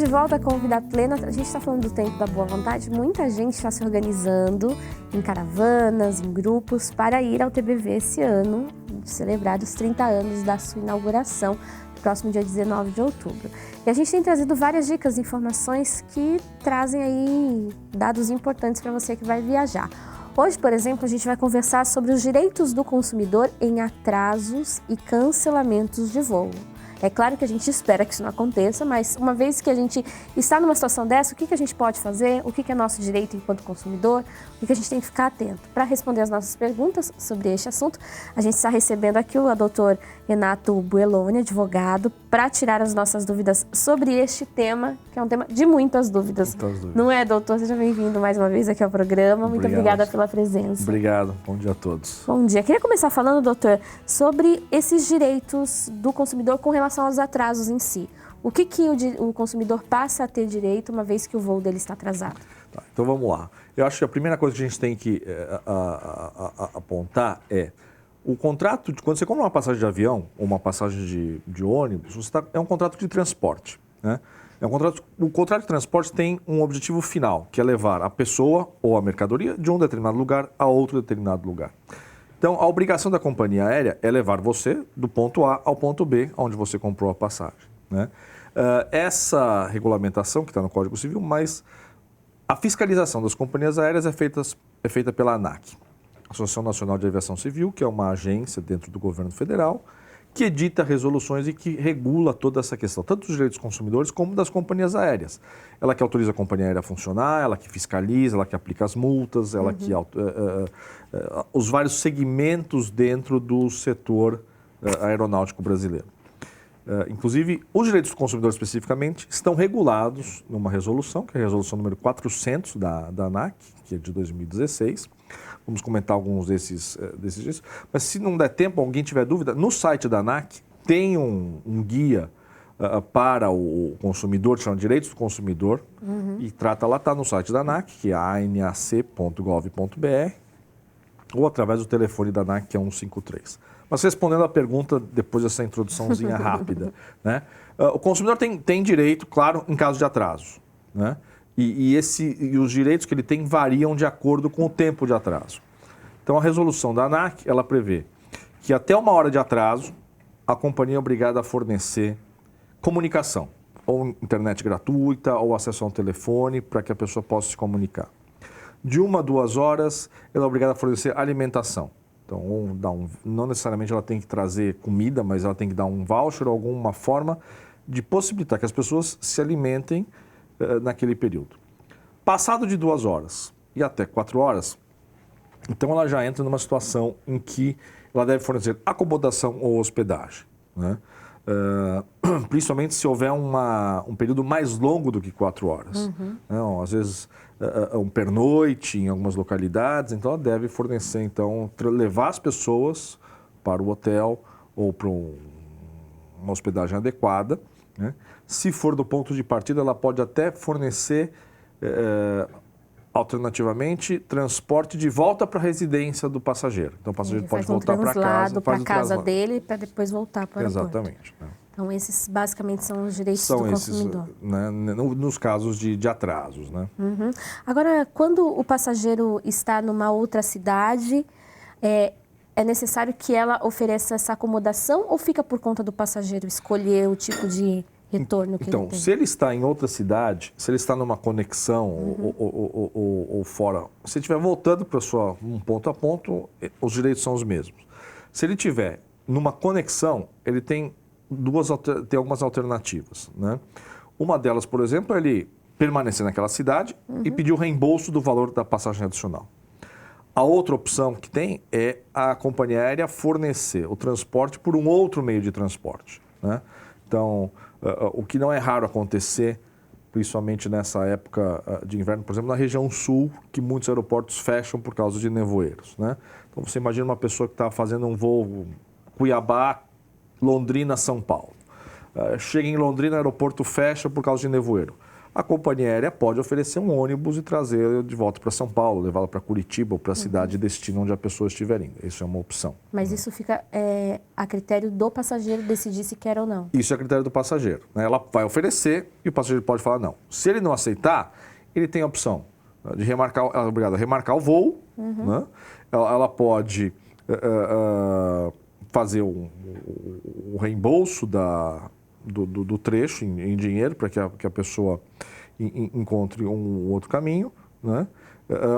de volta com Vida Plena. A gente está falando do tempo da boa vontade. Muita gente está se organizando em caravanas, em grupos, para ir ao TBV esse ano, celebrar os 30 anos da sua inauguração, próximo dia 19 de outubro. E a gente tem trazido várias dicas e informações que trazem aí dados importantes para você que vai viajar. Hoje, por exemplo, a gente vai conversar sobre os direitos do consumidor em atrasos e cancelamentos de voo. É claro que a gente espera que isso não aconteça, mas uma vez que a gente está numa situação dessa, o que a gente pode fazer? O que é nosso direito enquanto consumidor? O que a gente tem que ficar atento? Para responder as nossas perguntas sobre este assunto, a gente está recebendo aqui o Dr. Renato Bueloni, advogado, para tirar as nossas dúvidas sobre este tema, que é um tema de muitas dúvidas. Não é, doutor? Seja bem-vindo mais uma vez aqui ao programa. Muito obrigada pela presença. Obrigado. Bom dia a todos. Bom dia. Queria começar falando, doutor, sobre esses direitos do consumidor com relação aos atrasos em si. O que o consumidor passa a ter direito uma vez que o voo dele está atrasado? Tá, então vamos lá. Eu acho que a primeira coisa que a gente tem que apontar é o contrato, quando você compra uma passagem de avião ou uma passagem de ônibus, é um contrato de transporte, né? O contrato de transporte tem um objetivo final, que é levar a pessoa ou a mercadoria de um determinado lugar a outro determinado lugar. Então, a obrigação da companhia aérea é levar você do ponto A ao ponto B, onde você comprou a passagem, né? Essa regulamentação que está no Código Civil, mas a fiscalização das companhias aéreas é feita pela ANAC, Associação Nacional de Aviação Civil, que é uma agência dentro do governo federal, que edita resoluções e que regula toda essa questão, tanto dos direitos dos consumidores como das companhias aéreas. Ela que autoriza a companhia aérea a funcionar, ela que fiscaliza, ela que aplica as multas, ela que os vários segmentos dentro do setor aeronáutico brasileiro. Inclusive, os direitos do consumidor especificamente estão regulados numa resolução, que é a resolução número 400 da ANAC, que é de 2016. Vamos comentar alguns desses dias. Mas se não der tempo, alguém tiver dúvida, no site da ANAC tem um guia para o consumidor, chama Direitos do Consumidor, e trata lá, está no site da ANAC, que é anac.gov.br, ou através do telefone da ANAC, que é 153. Mas respondendo à pergunta, depois dessa introduçãozinha rápida, né? O consumidor tem direito, claro, em caso de atraso, né? E os direitos que ele tem variam de acordo com o tempo de atraso. Então, a resolução da ANAC, ela prevê que até 1 hora de atraso, a companhia é obrigada a fornecer comunicação, ou internet gratuita, ou acesso a um telefone, para que a pessoa possa se comunicar. De 1 a 2 horas, ela é obrigada a fornecer alimentação. Então, não necessariamente ela tem que trazer comida, mas ela tem que dar um voucher ou alguma forma de possibilitar que as pessoas se alimentem naquele período. Passado de 2 horas e até 4 horas, então ela já entra numa situação em que ela deve fornecer acomodação ou hospedagem, né? Principalmente se houver um período mais longo do que 4 horas. Né? Às vezes, um pernoite em algumas localidades, então ela deve fornecer, então, levar as pessoas para o hotel ou para uma hospedagem adequada, né? Se for do ponto de partida, ela pode até fornecer, alternativamente, transporte de volta para a residência do passageiro. Então, o passageiro pode voltar para casa. Para a casa dele, para depois voltar para o aeroporto. Exatamente. Né? Então, esses basicamente são os direitos do consumidor. Né, nos casos de atrasos, né? Agora, quando o passageiro está numa outra cidade, é necessário que ela ofereça essa acomodação ou fica por conta do passageiro escolher o tipo de retorno que ele tem? Então, se ele está em outra cidade, se ele está numa conexão ou fora, se ele estiver voltando para um ponto a ponto, os direitos são os mesmos. Se ele estiver numa conexão, ele tem algumas alternativas, né? Uma delas, por exemplo, é ele permanecer naquela cidade e pedir o reembolso do valor da passagem adicional. A outra opção que tem é a companhia aérea fornecer o transporte por um outro meio de transporte, né? Então, o que não é raro acontecer, principalmente nessa época de inverno, por exemplo, na região sul, que muitos aeroportos fecham por causa de nevoeiros, né? Então, você imagina uma pessoa que está fazendo um voo Cuiabá, Londrina, São Paulo. Chega em Londrina, o aeroporto fecha por causa de nevoeiro. a companhia aérea pode oferecer um ônibus e trazer de volta para São Paulo, levá-la para Curitiba ou para a cidade de destino onde a pessoa estiver indo. Isso é uma opção. Mas isso fica a critério do passageiro decidir se quer ou não? Isso é a critério do passageiro, né? Ela vai oferecer e o passageiro pode falar não. Se ele não aceitar, ele tem a opção de remarcar, ela é obrigada a remarcar o voo, né? Ela pode fazer o reembolso do trecho em dinheiro para que a pessoa encontre um outro caminho, né?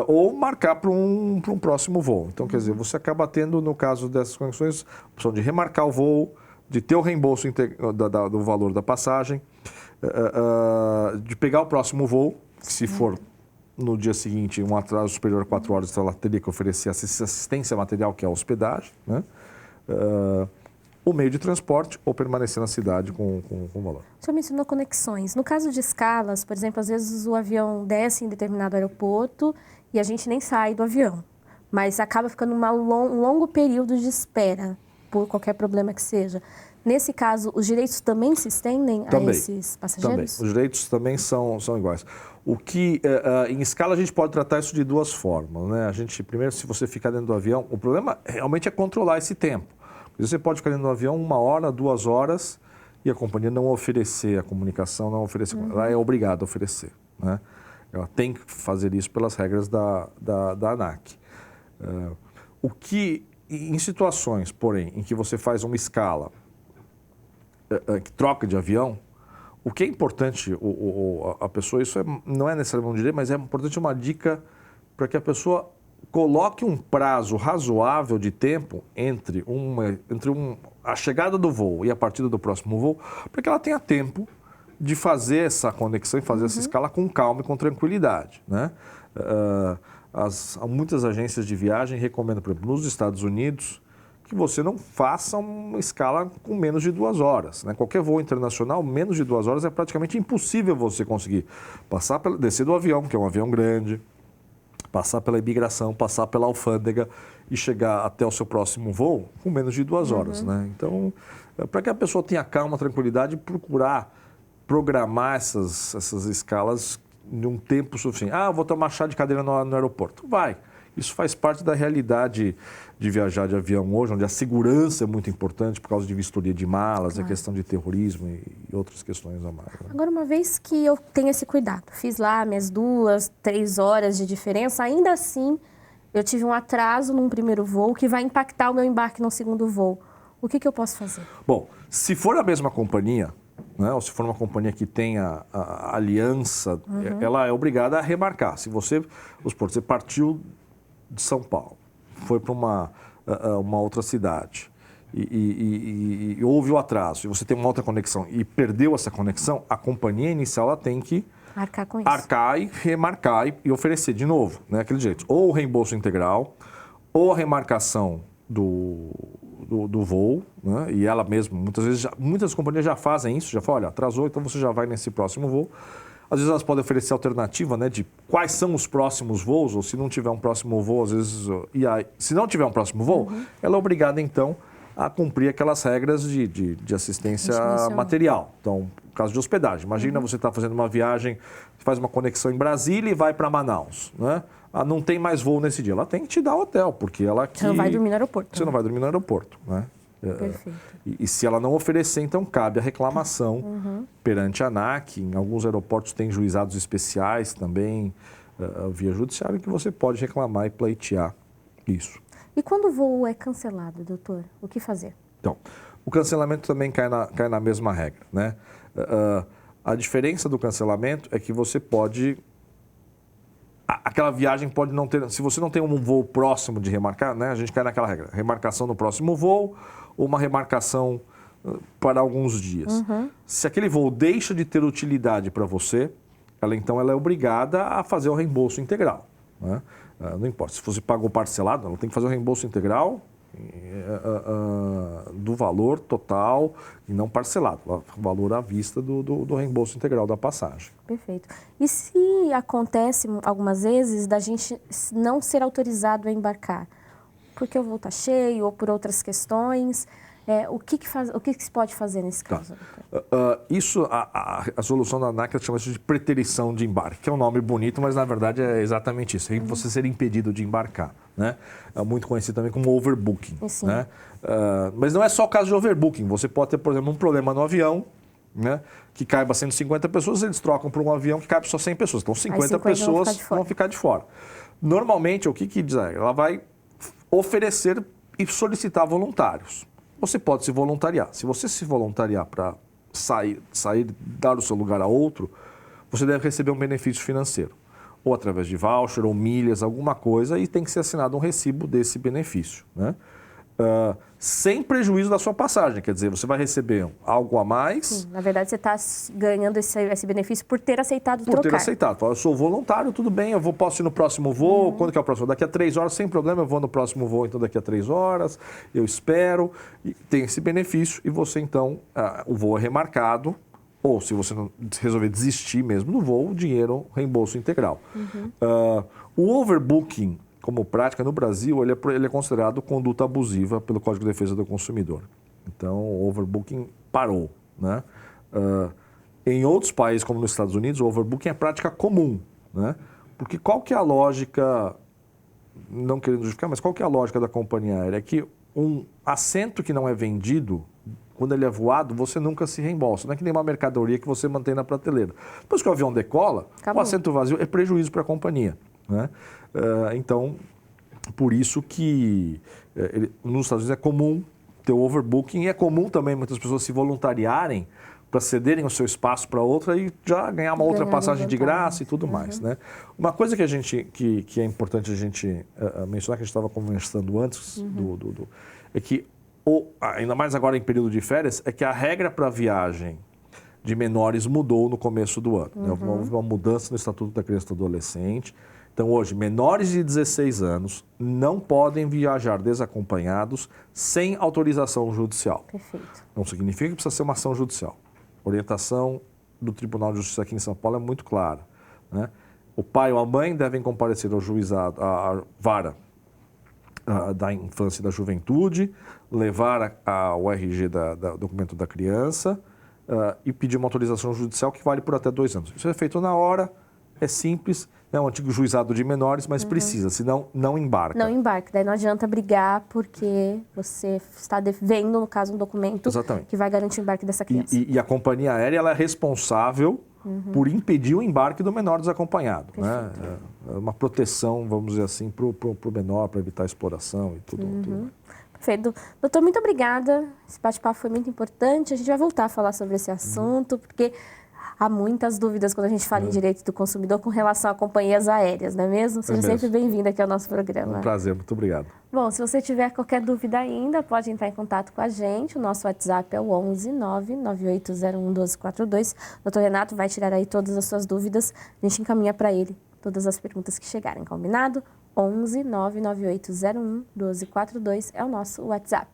Ou marcar para um próximo voo. Então, quer dizer, você acaba tendo, no caso dessas conexões, a opção de remarcar o voo, de ter o reembolso do valor da passagem, de pegar o próximo voo, que se for no dia seguinte um atraso superior a 4 horas, então ela teria que oferecer assistência material, que é a hospedagem, né? O meio de transporte ou permanecer na cidade com o valor. O senhor mencionou conexões. No caso de escalas, por exemplo, às vezes o avião desce em determinado aeroporto e a gente nem sai do avião, mas acaba ficando um longo período de espera por qualquer problema que seja. Nesse caso, os direitos também se estendem a esses passageiros? Também. Os direitos também são iguais. O que, em escala, a gente pode tratar isso de duas formas, né? Primeiro, se você ficar dentro do avião, o problema realmente é controlar esse tempo. Você pode ficar dentro do avião 1 hora, 2 horas e a companhia não oferecer a comunicação, não oferecer. Ela é obrigada a oferecer, né? Ela tem que fazer isso pelas regras da ANAC. O que, em situações, porém, em que você faz uma escala, que troca de avião, o que é importante, a pessoa, isso não é necessariamente um direito, mas é importante uma dica para que a pessoa coloque um prazo razoável de tempo entre a chegada do voo e a partida do próximo voo, para que ela tenha tempo de fazer essa conexão e fazer essa escala com calma e com tranquilidade, né? Muitas agências de viagem recomendam, por exemplo, nos Estados Unidos, que você não faça uma escala com menos de 2 horas, né? Qualquer voo internacional, menos de 2 horas é praticamente impossível você conseguir descer do avião, que é um avião grande, passar pela imigração, passar pela alfândega e chegar até o seu próximo voo com menos de 2 horas, né? Então, para que a pessoa tenha calma, tranquilidade, procurar programar essas escalas de um tempo suficiente. Eu vou tomar chá de cadeira no aeroporto. Vai. Isso faz parte da realidade de viajar de avião hoje, onde a segurança é muito importante por causa de vistoria de malas, a questão de terrorismo e outras questões a mais. Né? Agora, uma vez que eu tenho esse cuidado, fiz lá minhas 2, 3 horas de diferença, ainda assim eu tive um atraso num primeiro voo que vai impactar o meu embarque no segundo voo. O que eu posso fazer? Bom, se for a mesma companhia, né, ou se for uma companhia que tenha a aliança, ela é obrigada a remarcar. Se você partiu de São Paulo, foi para uma outra cidade e houve o atraso, e você tem uma outra conexão e perdeu essa conexão, a companhia inicial ela tem que arcar com isso. Arcar e remarcar e oferecer de novo, né, aquele jeito. Ou o reembolso integral, ou a remarcação do voo, né, e ela mesma, muitas companhias já fazem isso, já falam, olha, atrasou, então você já vai nesse próximo voo. Às vezes elas podem oferecer alternativa, né, de quais são os próximos voos, ou se não tiver um próximo voo, às vezes... se não tiver um próximo voo, ela é obrigada, então, a cumprir aquelas regras de assistência material. Então, no caso de hospedagem, imagina você está fazendo uma viagem, faz uma conexão em Brasília e vai para Manaus, né? Não tem mais voo nesse dia. Ela tem que te dar hotel, porque ela... Você não vai dormir no aeroporto. Você não vai dormir no aeroporto, né? Perfeito. E se ela não oferecer, então cabe a reclamação perante a ANAC. Em alguns aeroportos tem juizados especiais também, via judiciária, que você pode reclamar e pleitear isso. E quando o voo é cancelado, doutor, o que fazer? Então, o cancelamento também cai na mesma regra, né? A diferença do cancelamento é que você pode... Aquela viagem pode não ter... Se você não tem um voo próximo de remarcar, né? A gente cai naquela regra. Remarcação no próximo voo ou uma remarcação para alguns dias. Se aquele voo deixa de ter utilidade para você, ela é obrigada a fazer o reembolso integral, né? Não importa. Se você pagou parcelado, ela tem que fazer o reembolso integral do valor total e não parcelado, o valor à vista do reembolso integral da passagem. Perfeito. E se acontece algumas vezes da gente não ser autorizado a embarcar, porque o voo está cheio ou por outras questões, O que se pode fazer nesse caso? A solução da ANAC chama isso de preterição de embarque, que é um nome bonito, mas na verdade é exatamente isso, é você ser impedido de embarcar, né? É muito conhecido também como overbooking, né? Mas não é só o caso de overbooking, você pode ter, por exemplo, um problema no avião, né, que caiba 150 pessoas, eles trocam para um avião que caiba só 100 pessoas, então 50 pessoas vão ficar de fora. Normalmente, o que diz? Ela vai oferecer e solicitar voluntários. Você pode se voluntariar. Se você se voluntariar para sair, dar o seu lugar a outro, você deve receber um benefício financeiro. Ou através de voucher ou milhas, alguma coisa, e tem que ser assinado um recibo desse benefício, né? Sem prejuízo da sua passagem, quer dizer, você vai receber algo a mais. Sim, na verdade, você está ganhando esse benefício por ter aceitado trocar. Por ter aceitado. Eu sou voluntário, tudo bem, posso ir no próximo voo. Quando que é o próximo? Daqui a 3 horas, sem problema, eu vou no próximo voo, então daqui a 3 horas, eu espero. E tem esse benefício e você, então, o voo é remarcado, ou se você não resolver desistir mesmo do voo, o dinheiro, reembolso integral. O overbooking, como prática no Brasil, ele é considerado conduta abusiva pelo Código de Defesa do Consumidor. Então, o overbooking parou, né? Em outros países, como nos Estados Unidos, o overbooking é prática comum, né? Porque qual que é a lógica, não querendo justificar, mas qual que é a lógica da companhia aérea? É que um assento que não é vendido, quando ele é voado, você nunca se reembolsa. Não é que nem uma mercadoria que você mantém na prateleira. Depois que o avião decola, o assento vazio é prejuízo para a companhia, né? Então, por isso que nos Estados Unidos é comum ter o overbooking e é comum também muitas pessoas se voluntariarem para cederem o seu espaço para outra e já ganhar uma outra passagem de graça e tudo mais, né? Uma coisa que é importante a gente mencionar, que a gente estava conversando antes, é que, ainda mais agora em período de férias, é que a regra para viagem de menores mudou no começo do ano. Né? Houve uma mudança no Estatuto da Criança e do Adolescente. Então, hoje, menores de 16 anos não podem viajar desacompanhados sem autorização judicial. Perfeito. Não significa que precisa ser uma ação judicial. A orientação do Tribunal de Justiça aqui em São Paulo é muito clara, né? O pai ou a mãe devem comparecer ao juizado, à vara da infância e da juventude, levar o RG do documento da criança e pedir uma autorização judicial que vale por até 2 anos. Isso é feito na hora, é simples. É um antigo juizado de menores, mas precisa, senão não embarca. Não embarca, daí não adianta brigar porque você está devendo, no caso, um documento que vai garantir o embarque dessa criança. E a companhia aérea ela é responsável por impedir o embarque do menor desacompanhado. Né? É uma proteção, vamos dizer assim, para o menor, para evitar a exploração e tudo. Perfeito. Doutor, muito obrigada. Esse bate-papo foi muito importante. A gente vai voltar a falar sobre esse assunto, porque há muitas dúvidas quando a gente fala em direito do consumidor com relação a companhias aéreas, não é mesmo? Seja sempre bem-vindo aqui ao nosso programa. Um prazer, muito obrigado. Bom, se você tiver qualquer dúvida ainda, pode entrar em contato com a gente. O nosso WhatsApp é o 11 99801 1242. O doutor Renato vai tirar aí todas as suas dúvidas. A gente encaminha para ele todas as perguntas que chegarem, combinado? 11 99801 1242 é o nosso WhatsApp.